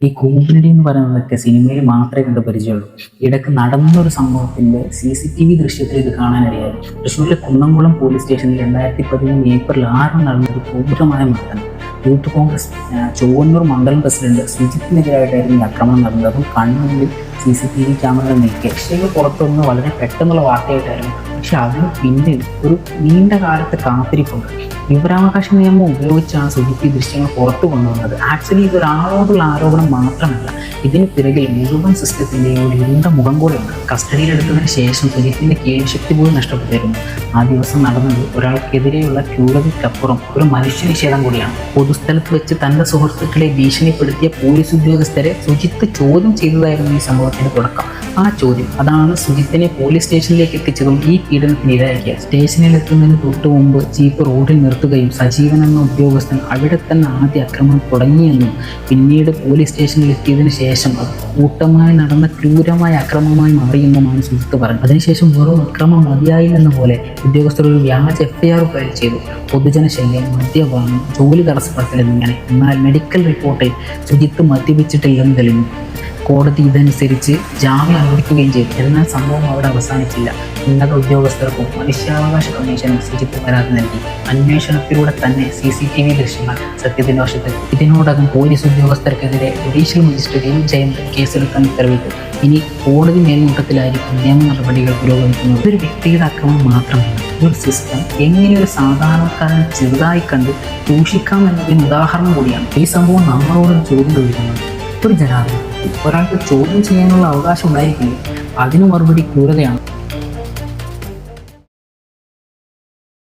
ഈ കൂമ്പിടി എന്ന് പറയുന്നതൊക്കെ സിനിമയിൽ മാത്രമേ കണ്ട് പരിചയമുള്ളൂ. ഇടയ്ക്ക് നടന്നൊരു സംഭവത്തിന്റെ CCTV ദൃശ്യത്തിൽ ഇത് കാണാനിടയായി. തൃശ്ശൂരിലെ കുന്നംകുളം പോലീസ് സ്റ്റേഷനിൽ 2013 ഏപ്രിൽ 6 നടന്നൊരു ക്രൂരമായ മർദ്ദനം. യൂത്ത് കോൺഗ്രസ് ചൊവ്വന്നൂർ മണ്ഡലം പ്രസിഡന്റ് സുജിത്തിനെതിരായിട്ടായിരുന്നു ഈ ആക്രമണം നടന്നത്. അതും കണ്ണൂരിൽ CCTV ക്യാമറകൾ നീക്കി. രക്ഷകൾ പുറത്തുനിന്ന് വളരെ പെട്ടെന്നുള്ള വാർത്തയായിട്ടായിരുന്നു. പക്ഷെ അതിന് പിന്നിൽ ഒരു നീണ്ട കാലത്തെ കാത്തിരിപ്പുണ്ട്. വിവരാവകാശ നിയമം ഉപയോഗിച്ചാണ് സുജിത്ത് ഈ ദൃശ്യങ്ങൾ പുറത്തു കൊണ്ടുവന്നത്. ആക്ച്വലി ഇതൊരാളോടുള്ള ആരോപണം മാത്രമല്ല, ഇതിന് പിറകിൽ മുഴുവൻ സിസ്റ്റത്തിൻ്റെയും ഒരു ഇരുണ്ട മുഖം കൂടെയുണ്ട്. കസ്റ്റഡിയിലെടുത്തതിന് ശേഷം സുജിത്തിന്റെ കീഴ്ശക്തി പോലും നഷ്ടപ്പെട്ടിരുന്നു. ആ ദിവസം നടന്നത് ഒരാൾക്കെതിരെയുള്ള ക്രൂരതയ്ക്കപ്പുറം ഒരു മനുഷ്യനിഷേധം കൂടിയാണ്. പൊതുസ്ഥലത്ത് വെച്ച് തന്റെ സുഹൃത്തുക്കളെ ഭീഷണിപ്പെടുത്തിയ പോലീസ് ഉദ്യോഗസ്ഥരെ സുജിത്ത് ചോദ്യം ചെയ്തതായിരുന്നു ഈ സംഭവത്തിന്റെ തുടക്കം. ആ ചോദ്യം അതാണ് സുജിത്തിനെ പോലീസ് സ്റ്റേഷനിലേക്ക് എത്തിച്ചതും ഈ പീഡനത്തിന് ഇരയാക്കിയത്. സ്റ്റേഷനിൽ എത്തുന്നതിന് തൊട്ട് മുമ്പ് ജീപ്പ് റോഡിൽ നിർത്തുകയും സജീവൻ എന്ന ഉദ്യോഗസ്ഥൻ അവിടെ തന്നെ ആദ്യ ആക്രമണം തുടങ്ങിയെന്നും പിന്നീട് പോലീസ് സ്റ്റേഷനിൽ എത്തിയതിനു ശേഷം അത് കൂട്ടമായി നടന്ന ക്രൂരമായ അക്രമമായി മാറിയെന്നുമാണ് സുജിത്ത് പറഞ്ഞത്. അതിനുശേഷം വെറും അക്രമം മതിയായില്ലെന്ന പോലെ ഉദ്യോഗസ്ഥർ ഒരു വ്യാജ FIR ഫയൽ ചെയ്തു. പൊതുജന ശല്യം, മദ്യപാനം, ജോലി തടസ്സപ്പെടുത്തൽ എന്നിങ്ങനെ. എന്നാൽ മെഡിക്കൽ റിപ്പോർട്ടിൽ സുജിത്ത് മദ്യപിച്ചിട്ടില്ലെന്ന് തെളിഞ്ഞു. കോടതി ഇതനുസരിച്ച് ജാമ്യം അനുവദിക്കുകയും ചെയ്തു. എന്നാൽ സംഭവം അവിടെ അവസാനിച്ചില്ല. ഉന്നത ഉദ്യോഗസ്ഥർക്കും മനുഷ്യാവകാശ കമ്മീഷനും സുജിത്ത് പരാതി നൽകി. അന്വേഷണത്തിലൂടെ തന്നെ CCTV ദൃശ്യങ്ങൾ സത്യത്തിന്റെ വശത്തെത്തി. ഇതിനോടകം പോലീസ് ഉദ്യോഗസ്ഥർക്കെതിരെ ജുഡീഷ്യൽ മജിസ്ട്രേറ്റ് ജയന്ത് കേസെടുക്കാൻ ഉത്തരവിട്ടു. ഇനി കോടതി മേൽനോട്ടത്തിലായിരിക്കും നിയമ നടപടികൾ പുരോഗമിക്കുന്നത്. ഇതൊരു വ്യക്തിയുടെ ആക്രമണം മാത്രമല്ല, ഒരു സിസ്റ്റം എങ്ങനെ ഒരു സാധാരണക്കാരൻ ചെറുതായി കണ്ട് ദൂഷിക്കാം എന്നതിന് ഉദാഹരണം കൂടിയാണ്. ഈ സംഭവം നമ്മളോട് ചോദ്യം ചോദിക്കുന്നത്, ഒരു ജനാധിപത്യം ഒരാൾക്ക് ചോദ്യം ചെയ്യാനുള്ള അവകാശം ഉണ്ടായിരിക്കില്ല, അതിന് മറുപടി ക്രൂരതയാണ്.